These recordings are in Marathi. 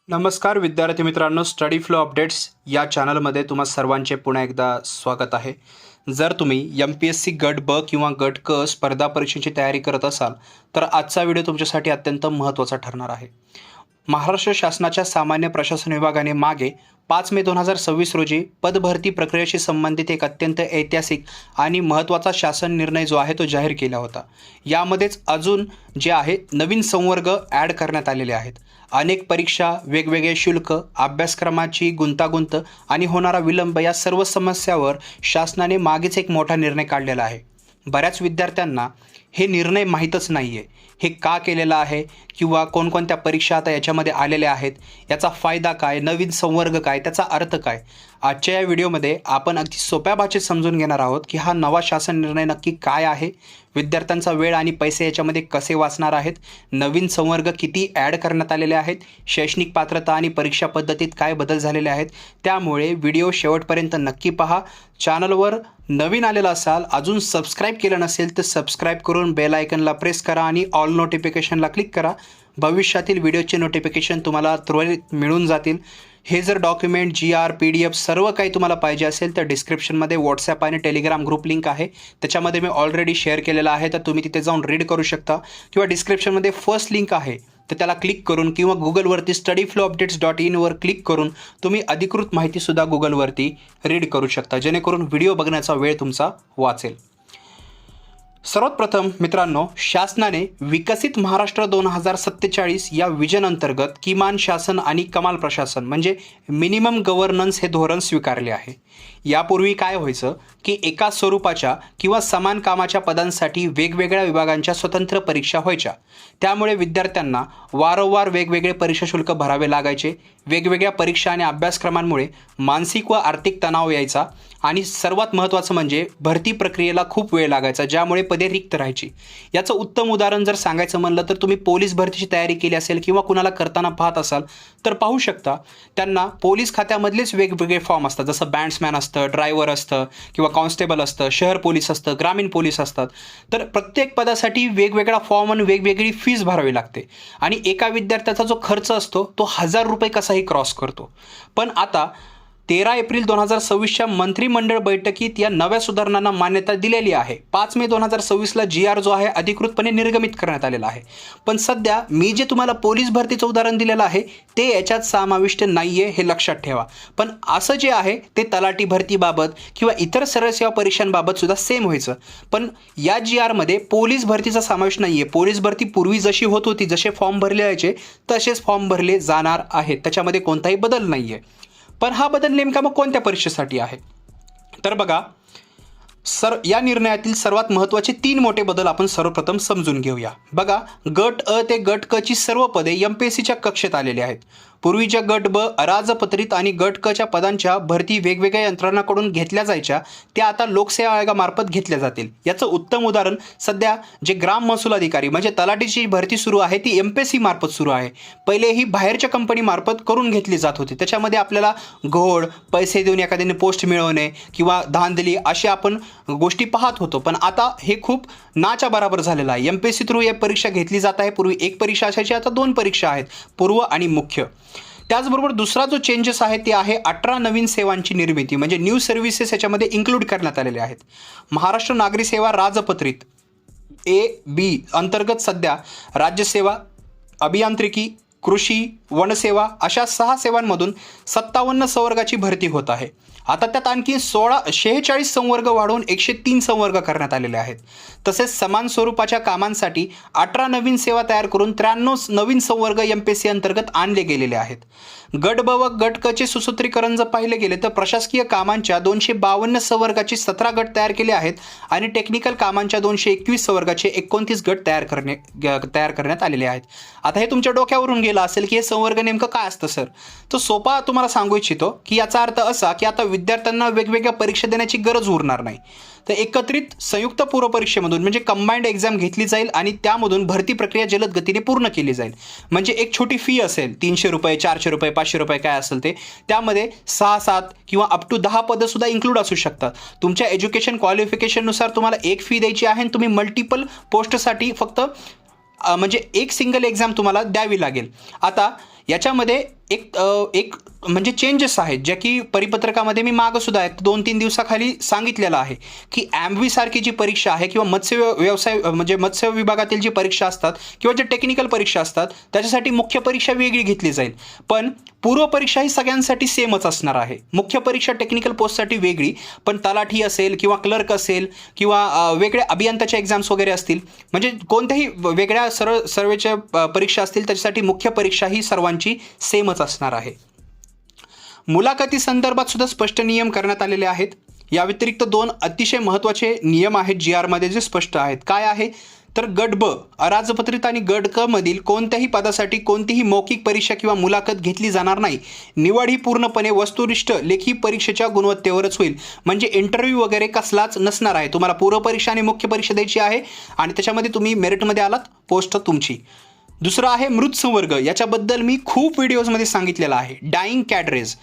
नमस्कार विद्यार्थी मित्रांनो, स्टडी फ्लो अपडेट्स या चॅनलमध्ये तुम्हा सर्वांचे पुन्हा एकदा स्वागत आहे. जर तुम्ही MPSC गट ब किंवा गट क स्पर्धा परीक्षेची तयारी करत असाल तर आजचा व्हिडिओ तुमच्यासाठी अत्यंत महत्त्वाचा ठरणार आहे. महाराष्ट्र शासनाच्या सामान्य प्रशासन विभागाने मागे 5 मे 2026 रोजी पदभरती प्रक्रियेशी संबंधित एक अत्यंत ऐतिहासिक आणि महत्त्वाचा शासन निर्णय जो आहे तो जाहीर केला होता. यामध्येच अजून जे आहे नवीन संवर्ग ॲड करण्यात आलेले आहेत. अनेक परीक्षा, वेगवेगळे शुल्क, अभ्यासक्रमाची गुंतागुंत आणि होणारा विलंब या सर्व समस्यावर शासनाने मागेच एक मोठा निर्णय काढलेला आहे. बऱ्याच विद्यार्थ्यांना हे निर्णय माहीतच नाही आहे. हे का केलेलं आहे किंवा कोणकोणत्या परीक्षा आता याच्यामध्ये आलेल्या आहेत, याचा फायदा काय, नवीन संवर्ग काय, त्याचा अर्थ काय. आजच्या या व्हिडिओमध्ये आपण अगदी सोप्या भाषेत समजून घेणार आहोत की हा नवा शासन निर्णय नक्की काय आहे, विद्यार्थ्यांचा वेळ आणि पैसे याच्यामध्ये कसे वाचणार आहेत, नवीन संवर्ग किती ॲड करण्यात आलेले आहेत, शैक्षणिक पात्रता आणि परीक्षा पद्धतीत काय बदल झालेले आहेत. त्यामुळे व्हिडिओ शेवटपर्यंत नक्की पहा. चॅनलवर नवीन आलेला असाल, अजून सबस्क्राईब केलं नसेल तर सबस्क्राईब करून बेल आयकनला प्रेस करा आणि ऑल नोटिफिकेशनला क्लिक करा. भविष्यातील व्हिडिओचे नोटिफिकेशन तुम्हाला त्वरित मिळून जातील. हे जर डॉक्युमेंट, GR, PDF सर्व काही तुम्हाला पाहिजे असेल तर डिस्क्रिप्शनमध्ये व्हॉट्सॲप आणि टेलिग्राम ग्रुप लिंक आहे, त्याच्यामध्ये मी ऑलरेडी शेअर केलेला आहे, तर तुम्ही तिथे जाऊन रीड करू शकता. किंवा डिस्क्रिप्शनमध्ये फर्स्ट लिंक आहे तर त्याला क्लिक करून किंवा गुगलवरती studyflowupdates.in वर क्लिक करून तुम्ही अधिकृत माहितीसुद्धा गुगलवरती रीड करू शकता, जेणेकरून व्हिडिओ बघण्याचा वेळ तुमचा वाचेल. सर्वात प्रथम मित्रांनो, शासनाने विकसित महाराष्ट्र 2047 या विजन अंतर्गत किमान शासन आणि कमाल प्रशासन म्हणजे मिनिमम गव्हर्नन्स हे धोरण स्वीकारले आहे. यापूर्वी काय व्हायचं की एका स्वरूपाच्या किंवा समान कामाच्या पदांसाठी वेगवेगळ्या विभागांच्या स्वतंत्र परीक्षा व्हायच्या. त्यामुळे विद्यार्थ्यांना वारंवार वेगवेगळे परीक्षा शुल्क भरावे लागायचे. वेगवेगळ्या परीक्षा आणि अभ्यासक्रमांमुळे मानसिक व आर्थिक तणाव यायचा आणि सर्वात महत्त्वाचं म्हणजे भरती प्रक्रियेला खूप वेळ लागायचा, ज्यामुळे पदे रिक्त राहायची. याचं उत्तम उदाहरण जर सांगायचं म्हणलं तर तुम्ही पोलीस भरतीची तयारी केली असेल किंवा कुणाला करताना पाहत असाल तर पाहू शकता, त्यांना पोलीस खात्यामधलेच वेगवेगळे फॉर्म असतात. जसं बँड्समॅन असतं, ड्रायव्हर असतं किंवा कॉन्स्टेबल असतं, शहर पोलीस असतं, ग्रामीण पोलीस असतात. तर प्रत्येक पदासाठी वेगवेगळा फॉर्म आणि वेगवेगळी फीस भरावी लागते आणि एका विद्यार्थ्याचा जो खर्च असतो तो 1000 रुपये कसाही क्रॉस करतो. पण आता 13 एप्रिल 2026च्या मंत्रिमंडळ बैठकीत या नव्या सुधारणांना मान्यता दिलेली आहे. 5 मे 2026ला GR जो आहे अधिकृतपणे निर्गमित करण्यात आलेला आहे. पण सध्या मी जे तुम्हाला पोलीस भरतीचं उदाहरण दिलेलं आहे ते याच्यात समाविष्ट नाही आहे, हे लक्षात ठेवा. पण असं जे आहे ते तलाठी भरतीबाबत किंवा इतर सरळ सेवा परीक्षांबाबत सुद्धा सेम व्हायचं. पण या GRमध्ये पोलीस भरतीचा समावेश नाही आहे. पोलीस भरती पूर्वी जशी होत होती, जसे फॉर्म भरले जायचे तसेच फॉर्म भरले जाणार आहेत, त्याच्यामध्ये कोणताही बदल नाही आहे. पण हा बदल नेमका मग कोणत्या परीक्षेसाठी आहे तर बघा, या निर्णयातील सर्वात महत्त्वाचे 3 मोठे बदल आपण सर्वप्रथम समजून घेऊया. बघा, गट अ ते गट क ची सर्व पदे MPSCच्या कक्षेत आलेली आहेत. पूर्वीच्या गट ब अराजपत्रित आणि गट क च्या पदांच्या भरती वेगवेगळ्या यंत्रणांकडून घेतल्या जायच्या, त्या आता लोकसेवा आयोगामार्फत घेतल्या जातील. याचं उत्तम उदाहरण सध्या जे ग्राम महसूल अधिकारी म्हणजे तलाठीची भरती सुरू आहे ती MPSC मार्फत सुरू आहे. पहिले ही बाहेरच्या कंपनीमार्फत करून घेतली जात होती. त्याच्यामध्ये आपल्याला घोड, पैसे देऊन एखाद्याने पोस्ट मिळवणे किंवा धांदली अशी आपण गोष्टी पाहत होतो. पण आता हे खूप नाच्या बराबर झालेलं आहे. MPSC थ्रू या परीक्षा घेतली जात आहे. पूर्वी एक परीक्षा असायची, आता 2 परीक्षा आहेत, पूर्व आणि मुख्य. त्याचबरोबर दुसरा जो चेंजेस आहे ते आहे 18 नवीन सेवांची निर्मिती म्हणजे न्यू सर्व्हिसेस याच्यामध्ये इन्क्लूड करण्यात आलेले आहेत. महाराष्ट्र नागरी सेवा राजपत्रित AB अंतर्गत सध्या राज्यसेवा, अभियांत्रिकी, कृषी, वनसेवा अशा 6 सेवांमधून 57 संवर्गाची भरती होत आहे. आता त्यात आणखी 46 संवर्ग वाढवून 103 संवर्ग करण्यात आलेले आहेत. तसेच समान स्वरूपाच्या कामांसाठी 18 नवीन सेवा तयार करून 93 नवीन संवर्ग MPSC अंतर्गत आणले गेलेले आहेत. गट ब व गट क चे सुसूत्रीकरण जर पाहिले गेले तर प्रशासकीय कामांच्या 252 संवर्गाचे 17 गट तयार केले आहेत आणि टेक्निकल कामांच्या 221 संवर्गाचे 29 गट तयार करण्यात आलेले आहेत. आता हे तुमच्या डोक्यावरून गेलं असेल की हे संवर्ग नेमकं काय असतं सर, तो सोपा तुम्हाला सांगू इच्छितो की याचा अर्थ असा की आता विद्यार्थ्यांना वेगवेगळ्या परीक्षा देण्याची गरज उरणार नाही. तर एकत्रित संयुक्त पूर्व परीक्षेमधून म्हणजे कंबाईंड एक्झाम घेतली जाईल आणि त्यामधून भरती प्रक्रिया जलद गतीने पूर्ण केली जाईल. म्हणजे एक छोटी फी असेल, 300 रुपये, 400 रुपये, 500 रुपये काय असेल ते, त्यामध्ये 6-7 किंवा अप टू 10 पदं सुद्धा इन्क्लूड असू शकतात. तुमच्या एज्युकेशन क्वालिफिकेशननुसार तुम्हाला एक फी द्यायची आहे आणि तुम्ही मल्टिपल पोस्टसाठी फक्त म्हणजे एक सिंगल एक्झाम तुम्हाला द्यावी लागेल. आता याच्यामध्ये एक म्हणजे चेंजेस आहेत ज्या की परिपत्रकामध्ये मी मागं सुद्धा 2-3 दिवसाखाली सांगितलेलं आहे की ॲम्बी सारखी जी परीक्षा आहे किंवा व्यवसाय म्हणजे मत्स्य विभागातील जी परीक्षा असतात किंवा जे टेक्निकल परीक्षा असतात त्याच्यासाठी मुख्य परीक्षा वेगळी घेतली जाईल, पण पूर्व परीक्षा ही सगळ्यांसाठी सेमच असणार आहे. मुख्य परीक्षा टेक्निकल पोस्टसाठी वेगळी, पण तलाठी असेल किंवा क्लर्क असेल किंवा वेगळ्या अभियंताच्या एक्झाम्स वगैरे असतील, म्हणजे कोणत्याही वेगळ्या सर्वेच्या परीक्षा असतील त्याच्यासाठी मुख्य परीक्षा ही सर्वांची सेमच असणार आहे. मुलाखती संदर्भात सुद्धा स्पष्ट नियम करण्यात आलेले आहेत. या व्यतिरिक्त 2 अतिशय महत्त्वाचे नियम आहेत जी आरमध्ये जे स्पष्ट आहेत. काय आहे तर गट ब अराजपत्रित आणि गट क मधील कोणत्याही पदासाठी कोणतीही मौखिक परीक्षा किंवा मुलाखत घेतली जाणार नाही. निवड ही पूर्णपणे वस्तुनिष्ठ लेखी परीक्षेच्या गुणवत्तेवरच होईल. म्हणजे इंटरव्ह्यू वगैरे कसलाच नसणार आहे. तुम्हाला पूर्व परीक्षा आणि मुख्य परीक्षा द्यायची आहे आणि त्याच्यामध्ये तुम्ही मेरिटमध्ये आलात, पोस्ट तुमची. दुसरं आहे मृत संवर्ग. याच्याबद्दल मी खूप व्हिडिओजमध्ये सांगितलेलं आहे. डाईंग कॅडरेज.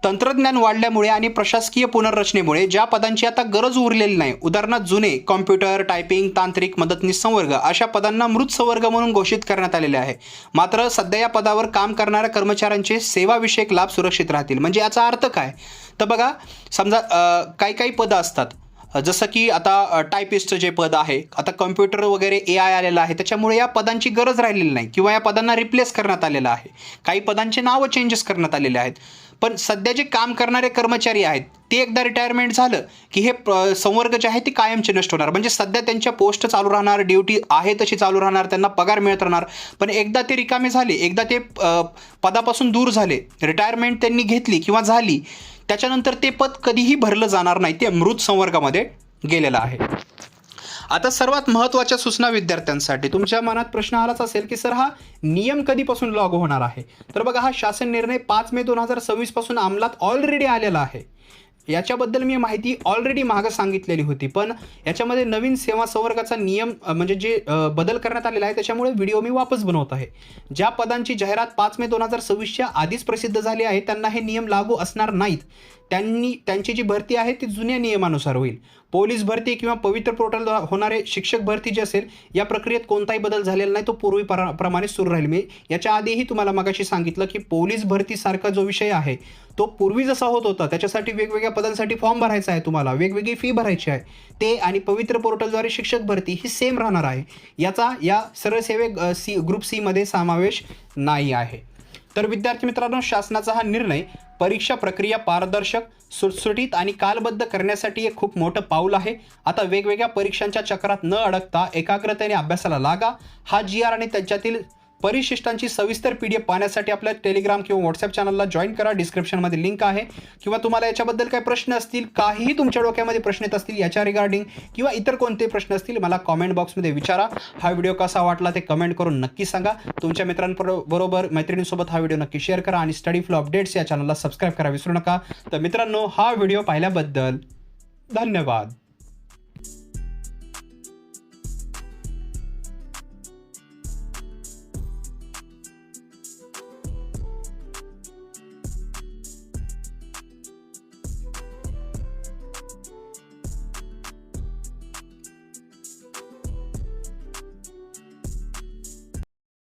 तंत्रज्ञान वाढल्यामुळे आणि प्रशासकीय पुनर्रचनेमुळे ज्या पदांची आता गरज उरलेली नाही, उदाहरणार्थ जुने कॉम्प्युटर, टायपिंग, तांत्रिक, मदतनीस संवर्ग, अशा पदांना मृत संवर्ग म्हणून घोषित करण्यात आलेले आहे. मात्र सध्या या पदावर काम करणाऱ्या कर्मचाऱ्यांचे सेवाविषयक लाभ सुरक्षित राहतील. म्हणजे याचा अर्थ काय तर बघा, समजा काही पदं असतात, जसं की आता टायपिस्टचं जे पद आहे, आता कॉम्प्युटर वगैरे AI आलेलं आहे, त्याच्यामुळे या पदांची गरज राहिलेली नाही किंवा या पदांना रिप्लेस करण्यात आलेलं आहे. काही पदांचे नावं चेंजेस करण्यात आलेले आहेत. पण सध्या जे काम करणारे कर्मचारी आहेत ते एकदा रिटायरमेंट झालं की हे संवर्ग जे आहे ते कायमचे नष्ट होणार. म्हणजे सध्या त्यांच्या पोस्ट चालू राहणार, ड्युटी आहे तशी चालू राहणार, त्यांना पगार मिळत राहणार. पण एकदा ते रिकामे झाले, एकदा ते पदापासून दूर झाले, रिटायरमेंट त्यांनी घेतली किंवा झाली, त्याच्यानंतर ते पद कधीही भरलं जाणार नाही. ते मृत संवर्गामध्ये गेलेलं आहे. आता सर्वात महत्त्वाच्या सूचना विद्यार्थ्यांसाठी. तुमच्या मनात प्रश्न आलाच असेल की सर हा नियम कधीपासून लागू होणार आहे. तर बघा, हा शासन निर्णय 5 मे 2026 पासून अंमलात ऑलरेडी आलेला आहे. याच्याबद्दल मी माहिती ऑलरेडी मागं सांगितलेली होती, पण याच्यामध्ये नवीन सेवा संवर्गाचा नियम म्हणजे जे बदल करण्यात आलेला आहे त्याच्यामुळे व्हिडिओ मी वापस बनवत आहे. ज्या पदांची जाहिरात 5 मे 2026च्या आधीच प्रसिद्ध झाली आहे त्यांना हे नियम लागू असणार नाहीत. त्यांची जी भरती आहे ती जुन्या नियमानुसार होईल. पोलीस भरती किंवा पवित्र पोर्टल होणारे शिक्षक भरती जे असेल या प्रक्रियेत कोणताही बदल झालेला नाही, तो पूर्वी प्रमाणे सुरू राहील. मी याच्या आधीही तुम्हाला मगाशी सांगितलं की पोलीस भरतीसारखा जो विषय आहे तो पूर्वी जसा होत होता त्याच्यासाठी वेगवेगळ्या पदांसाठी फॉर्म भरायचा आहे, तुम्हाला वेगवेगळी फी भरायची आहे, ते आणि पवित्र पोर्टलद्वारे शिक्षक भरती ही सेम राहणार आहे. याचा या सरळ सेवेक ग्रुप C मध्ये समावेश नाही आहे. तर विद्यार्थी मित्रांनो, शासनाचा हा निर्णय परीक्षा प्रक्रिया पारदर्शक, सुटसुटीत आणि कालबद्ध करण्यासाठी एक खूप मोठं पाऊल आहे. आता वेगवेगळ्या परीक्षांच्या चक्रात न अडकता एकाग्रतेने अभ्यासाला लागा. हा GR आणि त्याच्यातील परिशिष्टांची सविस्तर PDF पाहण्यासाठी आपल्या टेलिग्राम किंवा व्हॉट्सअप चॅनलला जॉईन करा. डिस्क्रिप्शनमध्ये लिंक आहे. किंवा तुम्हाला याच्याबद्दल काही प्रश्न असतील, काहीही तुमच्या डोक्यामध्ये प्रश्न येत असतील याच्या रिगार्डिंग किंवा इतर कोणते प्रश्न असतील, मला कॉमेंट बॉक्समध्ये विचारा. हा व्हिडिओ कसा वाटला ते कमेंट करून नक्की सांगा. तुमच्या मित्रांबरोबर मैत्रिणींसोबत हा व्हिडिओ नक्की शेअर करा आणि स्टडी फ्लो अपडेट्स या चॅनलला सबस्क्राईब करा विसरू नका. तर मित्रांनो, हा व्हिडिओ पाहिल्याबद्दल धन्यवाद.